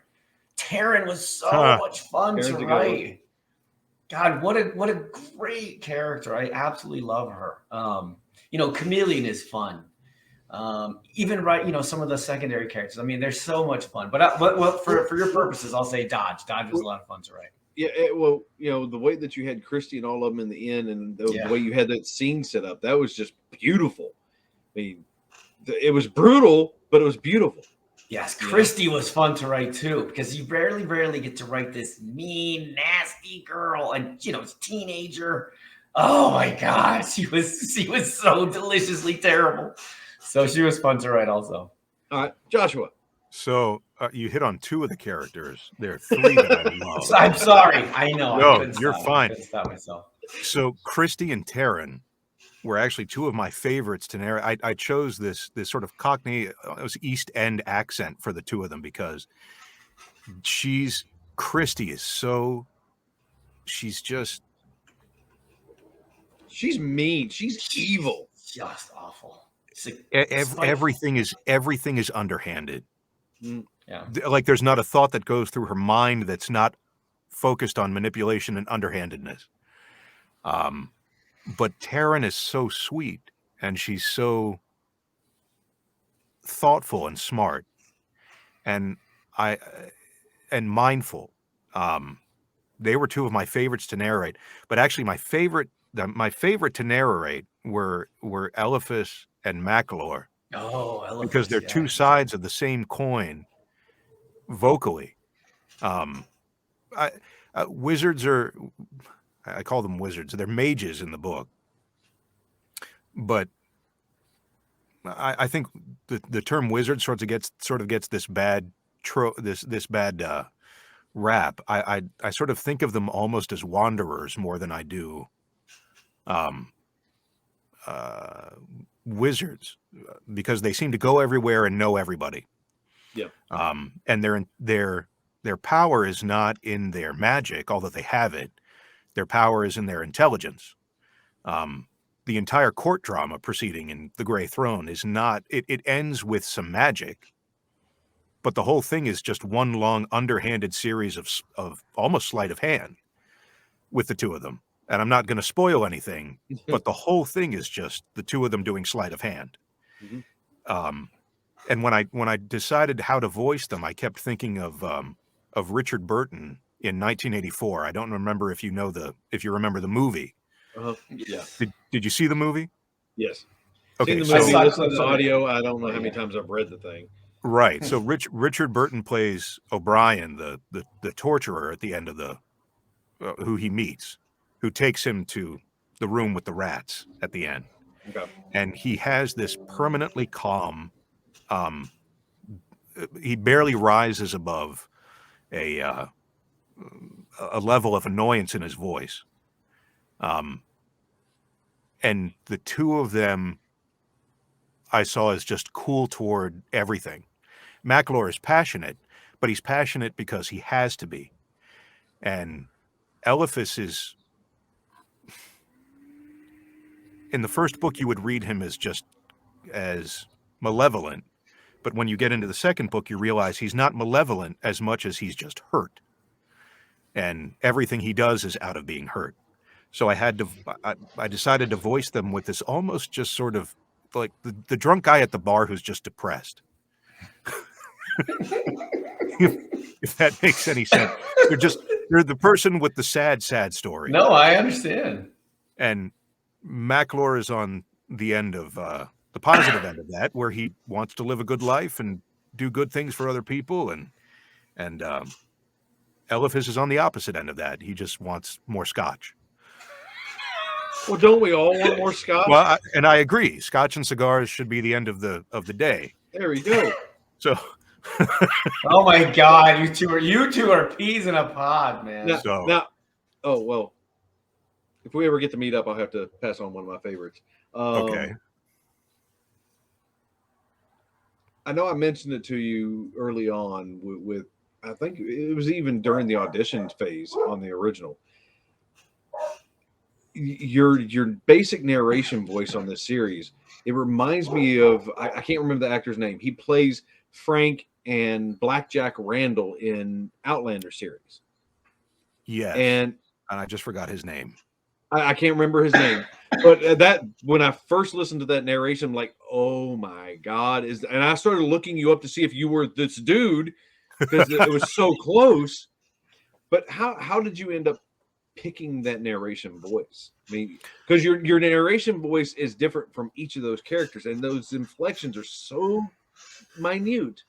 Taryn was so much fun to write. God, what a great character. I absolutely love her. Chameleon is fun. Even some of the secondary characters. I mean, they're so much fun. But for your purposes, I'll say Dodge. Dodge was a lot of fun to write. Yeah, the way that you had Christy and all of them in the inn, and the way you had that scene set up, that was just beautiful. I mean, it was brutal, but it was beautiful. Yes, Christy was fun to write too, because you rarely get to write this mean, nasty girl, and teenager. Oh my God, she was so deliciously terrible. So she was fun to write also. All right, Joshua. So you hit on 2 of the characters. There are 3 that I love. I'm sorry. I know. No, you're fine. I couldn't stop myself. So Christy and Taryn were actually 2 of my favorites to narrate. I chose this sort of Cockney, East End accent for the 2 of them because Christy is so, she's mean. She's evil. Just awful. Everything is underhanded. Yeah. Like there's not a thought that goes through her mind that's not focused on manipulation and underhandedness. But Taryn is so sweet, and she's so thoughtful and smart, and mindful. They were 2 of my favorites to narrate. But actually, my favorite to narrate were Eliphas and Macalor. Oh, Eliphas, because they're 2 sides of the same coin, vocally. Wizards are. I call them wizards. They're mages in the book, but I think the term wizard sort of gets this bad rap. I sort of think of them almost as wanderers more than I do wizards, because they seem to go everywhere and know everybody. Yeah. And their power is not in their magic, although they have it. Their power is in their intelligence. The entire court drama proceeding in the Grey Throne is not, it ends with some magic, but the whole thing is just one long underhanded series of almost sleight of hand with the 2 of them. And I'm not going to spoil anything, but the whole thing is just the 2 of them doing sleight of hand. Mm-hmm. And when I decided how to voice them, I kept thinking of Richard Burton in 1984. I don't remember if you remember the movie. Yeah. Did you see the movie? Yes. Okay. Seen the movie, listened to the audio. I don't know how many times I've read the thing. Right. So Richard Burton plays O'Brien, the torturer at the end of who he meets, who takes him to the room with the rats at the end. Okay. And he has this permanently calm. He barely rises above a level of annoyance in his voice. And the 2 of them I saw as just cool toward everything. Macalor is passionate, but he's passionate because he has to be. And Eliphas is, in the first book, you would read him as malevolent. But when you get into the second book, you realize he's not malevolent as much as he's just hurt. And everything he does is out of being hurt. So I decided to voice them with this almost just sort of like the drunk guy at the bar who's just depressed. if that makes any sense. They're the person with the sad story. No, I understand. And Macalor is on the end of the positive end of that, where he wants to live a good life and do good things for other people, and Eliphas is on the opposite end of that. He just wants more scotch. Well, don't we all want more scotch? Well, and I agree. Scotch and cigars should be the end of the day. There we go. So, oh my God, you two are peas in a pod, man. Now, oh well. If we ever get to meet up, I'll have to pass on one of my favorites. Okay. I know I mentioned it to you early on with I think it was even during the audition phase on the original. Your basic narration voice on this series, it reminds me of I can't remember the actor's name. He plays Frank and Blackjack Randall in Outlander series. Yes. And I just forgot his name. I can't remember his name. But that when I first listened to that narration, I'm like, oh my God. And I started looking you up to see if you were this dude because it was so close. But how did you end up picking that narration voice? I mean, because your narration voice is different from each of those characters, and those inflections are so minute,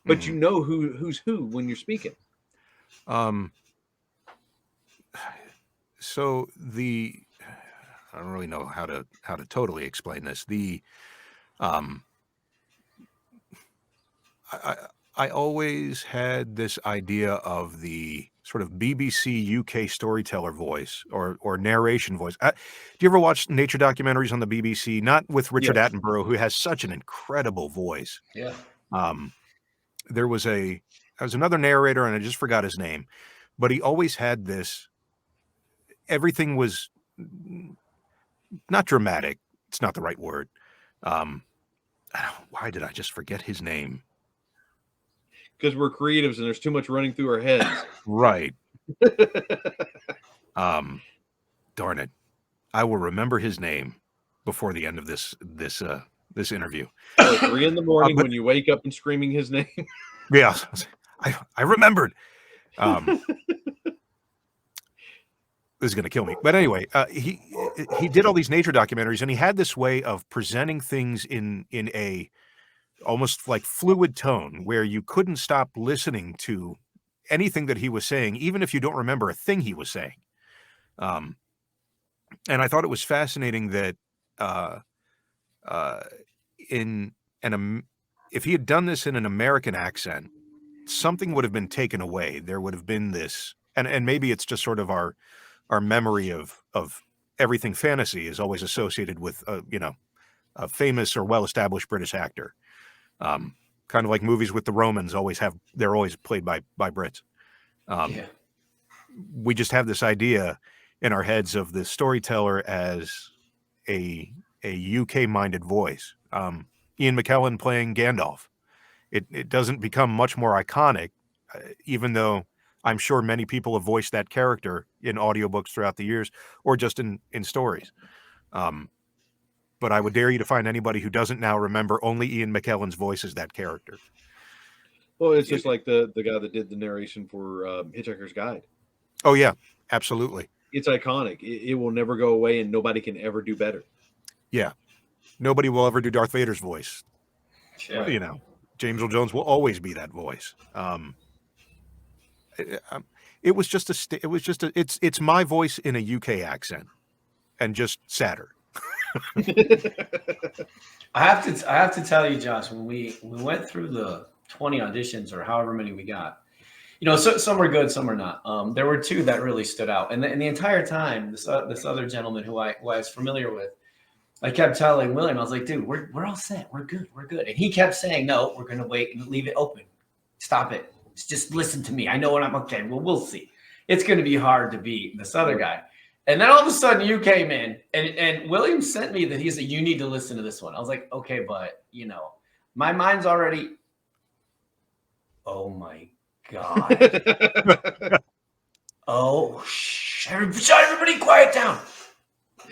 but you know who's who when you're speaking. So I don't really know how to totally explain this. I always had this idea of the sort of BBC UK storyteller voice or narration voice. Do you ever watch nature documentaries on the BBC? Not with Richard Attenborough, who has such an incredible voice. Yeah. There was another narrator, and I just forgot his name, but he always had this. Everything was not dramatic. It's not the right word. Why did I just forget his name? Because we're creatives and there's too much running through our heads. Right. Darn it. I will remember his name before the end of this interview. 3 in the morning when you wake up and screaming his name. Yeah. I remembered. This is going to kill me. But anyway, he did all these nature documentaries, and he had this way of presenting things in a almost like fluid tone where you couldn't stop listening to anything that he was saying, even if you don't remember a thing he was saying. And I thought it was fascinating that if he had done this in an American accent, something would have been taken away. There would have been this, and maybe it's just sort of our memory of everything fantasy is always associated with a famous or well-established British actor. Kind of like movies with the Romans they're always played by Brits. We just have this idea in our heads of the storyteller as a UK-minded voice. Ian McKellen playing Gandalf. It doesn't become much more iconic, even though I'm sure many people have voiced that character in audiobooks throughout the years or just in stories. But I would dare you to find anybody who doesn't now remember only Ian McKellen's voice as that character. Well, it's just like the guy that did the narration for Hitchhiker's Guide. Oh, yeah, absolutely. It's iconic. It will never go away, and nobody can ever do better. Yeah. Nobody will ever do Darth Vader's voice. Sure. James Earl Jones will always be that voice. It was just it's my voice in a UK accent and just sadder. I have to tell you, Josh, when we went through the 20 auditions or however many we got, so some were good, some were not. There were 2 that really stood out, and the entire time, this other gentleman who I was familiar with, I kept telling William, I was like, dude, we're all set, we're good, and he kept saying, no, we're gonna wait and leave it open, stop it, just listen to me, I know what I'm okay. Well, we'll see. It's gonna be hard to beat this other guy. And then all of a sudden you came in and William sent me that he said, you need to listen to this one. I was like, okay, but my mind's already, oh my God. Oh, everybody quiet down.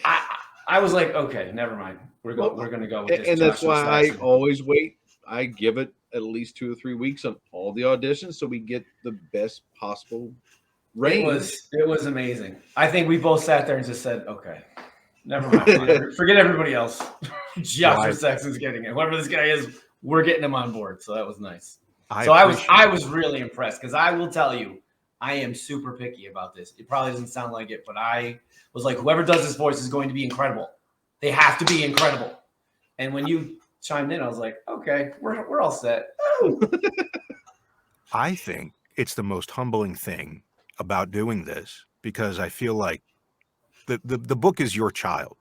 I was like, okay, never mind. We're going to go with this. And that's why I always wait. I give it at least 2 or 3 weeks on all the auditions so we get the best possible range. It was amazing. I think we both sat there and just said, okay, never mind. Forget everybody else. Joshua Saxon's getting it. Whoever this guy is, we're getting him on board. So that was nice. I was really impressed because I will tell you, I am super picky about this. It probably doesn't sound like it, but I was like, whoever does this voice is going to be incredible. They have to be incredible. And when you chimed in, I was like, okay, we're all set. I think it's the most humbling thing about doing this because I feel like the book is your child,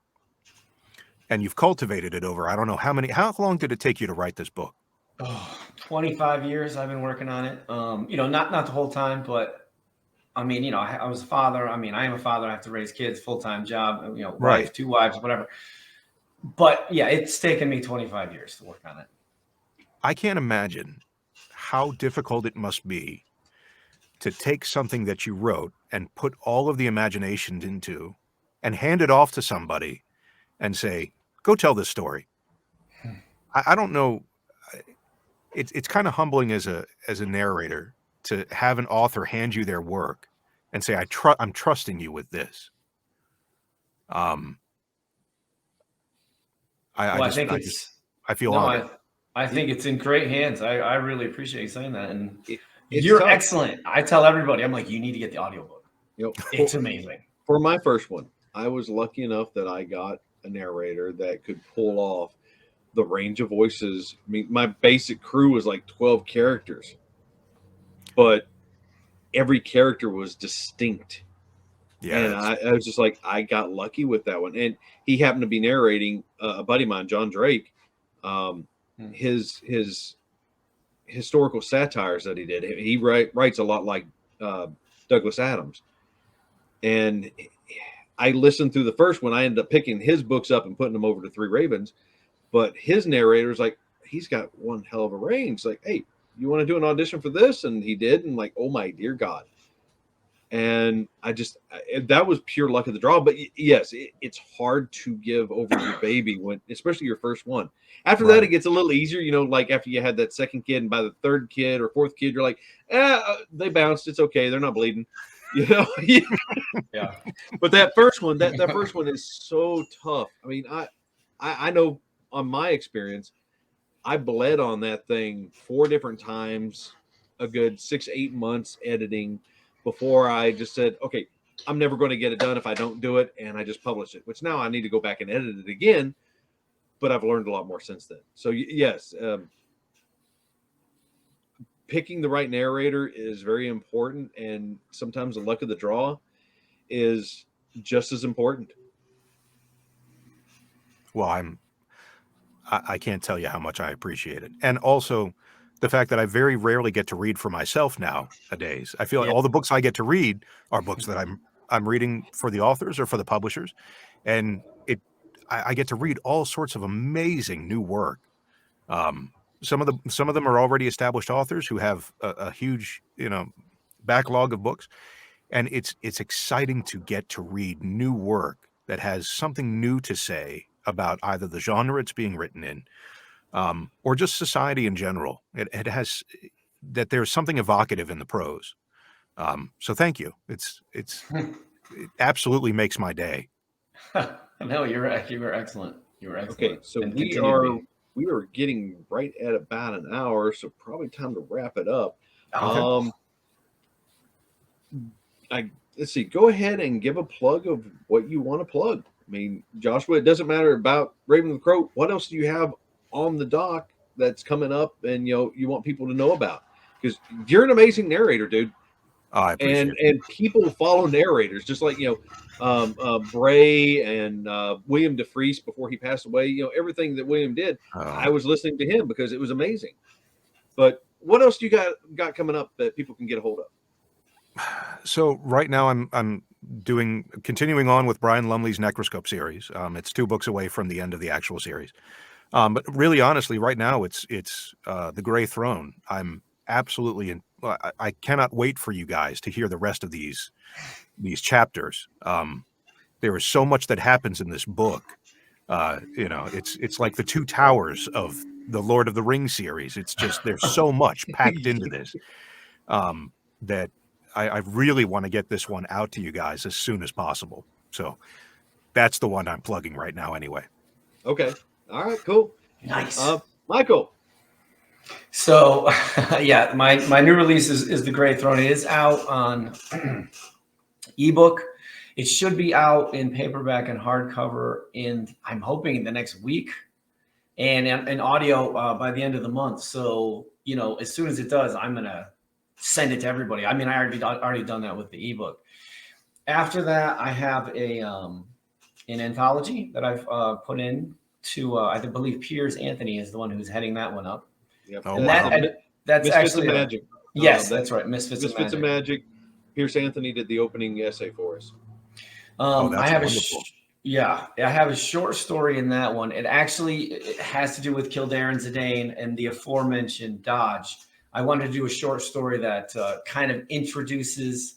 and you've cultivated it over, I don't know how long did it take you to write this book? 25 years I've been working on it. Not the whole time, but I mean, I was a father. I mean, I am a father. I have to raise kids, full-time job, Right. wife, 2 wives, whatever. But yeah, it's taken me 25 years to work on it. I can't imagine how difficult it must be to take something that you wrote and put all of the imagination into and hand it off to somebody and say, go tell this story. I don't know. It's kind of humbling as a narrator to have an author hand you their work and say, I'm trusting you with this. I feel honored. I think it's in great hands. I really appreciate you saying that. And It's you're tough. excellent. I tell everybody, I'm like, you need to get the audiobook. It's amazing. For my first one, I was lucky enough that I got a narrator that could pull off the range of voices. I mean, my basic crew was like 12 characters, but every character was distinct. Yeah, and I was just like, I got lucky with that one. And he happened to be narrating a buddy of mine, John Drake, his historical satires that he did. He writes a lot like Douglas Adams. And I listened through the first one. I ended up picking his books up and putting them over to Three Ravens. But his narrator's like, he's got one hell of a range. Like, hey, you want to do an audition for this? And he did. And like, oh my dear God. And that was pure luck of the draw. But yes, it's hard to give over your baby especially your first one. After that, it gets a little easier, like after you had that second kid, and by the third kid or fourth kid, you're like, they bounced. It's okay. They're not bleeding, Yeah. But that first one, that first one is so tough. I mean, I know on my experience, I bled on that thing 4 different times, a good 6-8 months editing before I just said, okay, I'm never going to get it done if I don't do it. And I just published it, which now I need to go back and edit it again. But I've learned a lot more since then. So yes, picking the right narrator is very important. And sometimes the luck of the draw is just as important. Well, I can't tell you how much I appreciate it. And also the fact that I very rarely get to read for myself nowadays. I feel like all the books I get to read are books that I'm reading for the authors or for the publishers. And I get to read all sorts of amazing new work. Some of them are already established authors who have a huge, backlog of books. And it's exciting to get to read new work that has something new to say about either the genre it's being written in, or just society in general. It has that there's something evocative in the prose. So thank you. It absolutely makes my day. No, you were excellent. You were excellent. Okay, so we are getting right at about an hour, so probably time to wrap it up. Okay. Let's see. Go ahead and give a plug of what you want to plug. I mean, Joshua, it doesn't matter about Raven the Crow. What else do you have on the dock that's coming up and you want people to know about? Because you're an amazing narrator, dude. Oh, I appreciate it. And people follow narrators, just like Bray and William DeFries before he passed away. Everything that William did, I was listening to him because it was amazing. But what else do you got coming up that people can get a hold of? So right now I'm continuing on with Brian Lumley's Necroscope series. It's 2 books away from the end of the actual series. But really, honestly, right now it's The Gray Throne. I'm absolutely I cannot wait for you guys to hear the rest of these chapters. There is so much that happens in this book. It's like the 2 towers of the Lord of the Rings series. It's just there's so much packed into this that I really want to get this one out to you guys as soon as possible. So that's the one I'm plugging right now anyway. Okay. All right, cool. Nice. Michael. So yeah, my new release is The Gray Throne. It is out on ebook. It should be out in paperback and hardcover I'm hoping the next week, and in audio by the end of the month. So, as soon as it does, I'm going to send it to everybody. I mean, I already done that with the ebook. After that, I have an anthology that I've put in to I believe Piers Anthony is the one who's heading that one up. Yep. Oh, And wow. that's Misfits actually and Magic. yes, that's right. Misfits and and Magic. Magic. Pierce Anthony did the opening essay for us. That's I have wonderful. I have a short story in that one. It has to do with Kildare and Zidane and the aforementioned Dodge. I wanted to do a short story that kind of introduces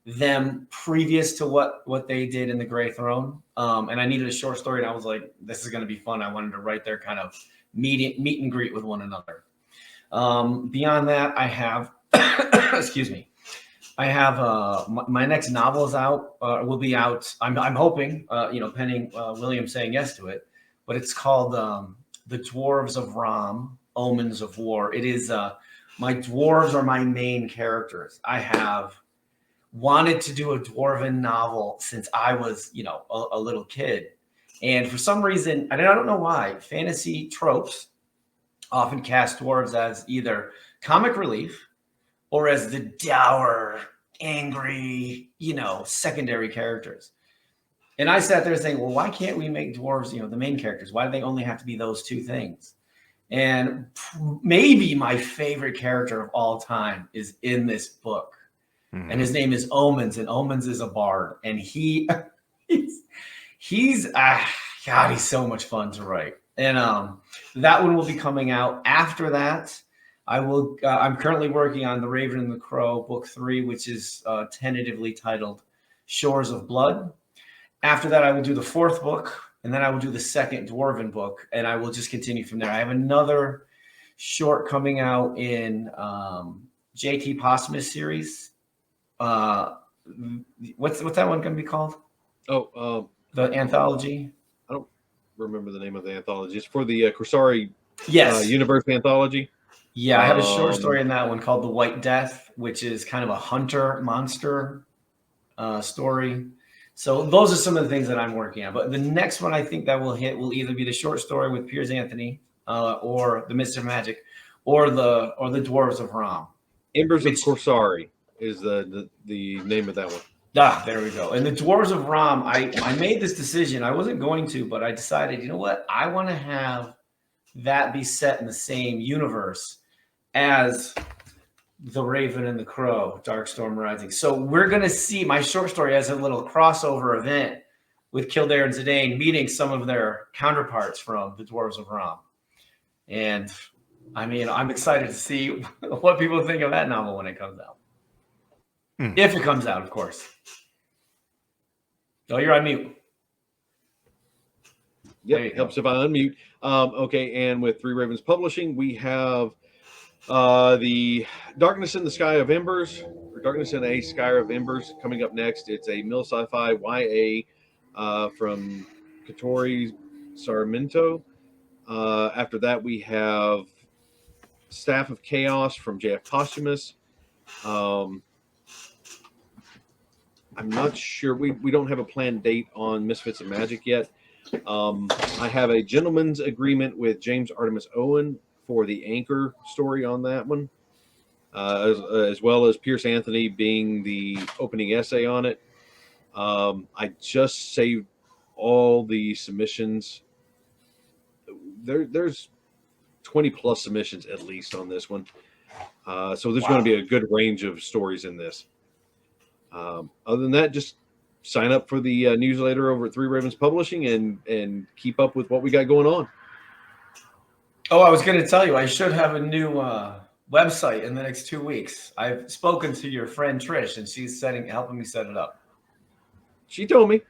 them previous to what they did in the Grey Throne. And I needed a short story, and I was like, this is going to be fun. I wanted to write their kind of meet and greet with one another. Beyond that, I have, excuse me, I have my next novel is out, will be out. I'm hoping, pending William saying yes to it, but it's called The Dwarves of Ram, Omens of War. It is, my dwarves are my main characters. I have wanted to do a dwarven novel since I was, a little kid. And for some reason, and I don't know why, fantasy tropes often cast dwarves as either comic relief or as the dour, angry, secondary characters. And I sat there saying, well, why can't we make dwarves, the main characters? Why do they only have to be those two things? And maybe my favorite character of all time is in this book. And his name is Omens, and Omens is a bard. And he's so much fun to write. And that one will be coming out. After that, I'm currently working on The Raven and the Crow, book 3, which is tentatively titled Shores of Blood. After that, I will do the 4th book, and then I will do the 2nd Dwarven book, and I will just continue from there. I have another short coming out in J.T. Posthumous series. What's that one going to be called? The anthology. I don't remember the name of the anthology. It's for the Corsari Universe anthology. Yeah, I have a short story in that one called The White Death, which is kind of a hunter monster story. So those are some of the things that I'm working on. But the next one I think that will hit will either be the short story with Piers Anthony, or the Mists of Magic, or the Dwarves of Ram. Embers of Corsari is the name of that one. There we go. And the Dwarves of Ram, I made this decision. I wasn't going to, but I decided, you know what? I want to have that be set in the same universe as The Raven and the Crow, Darkstorm Rising. So we're going to see my short story as a little crossover event with Kildare and Zidane meeting some of their counterparts from the Dwarves of Ram. And I mean, I'm excited to see what people think of that novel when it comes out. If it comes out, of course. Oh, you're on mute. Yep, helps if I unmute. Okay, and with Three Ravens Publishing, we have the Darkness in the Sky of Embers, or Darkness in a Sky of Embers coming up next. It's a mill sci-fi YA from Katori Sarmiento. After that, we have Staff of Chaos from J.F. Posthumous. I'm not sure. We don't have a planned date on Misfits and Magic yet. I have a gentleman's agreement with James Artemis Owen for the anchor story on that one, as well as Pierce Anthony being the opening essay on it. I just saved all the submissions. There's 20 plus submissions at least on this one. So there's going to be a good range of stories in this. Other than that, just sign up for the newsletter over at Three Ravens Publishing and keep up with what we got going on. Oh, I was going to tell you, I should have a new website in the next 2 weeks. I've spoken to your friend Trish, and she's helping me set it up. She told me.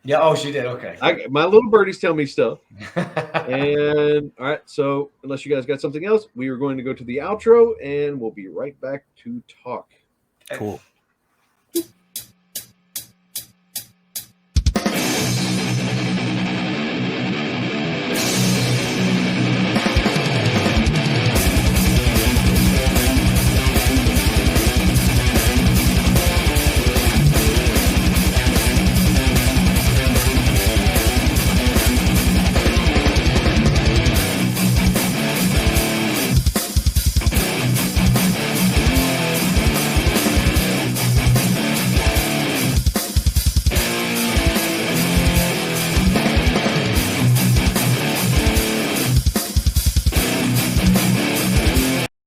Yeah. Oh, she did. Okay. My little birdies tell me stuff. And all right. So unless you guys got something else, we are going to go to the outro, and we'll be right back to talk. Cool.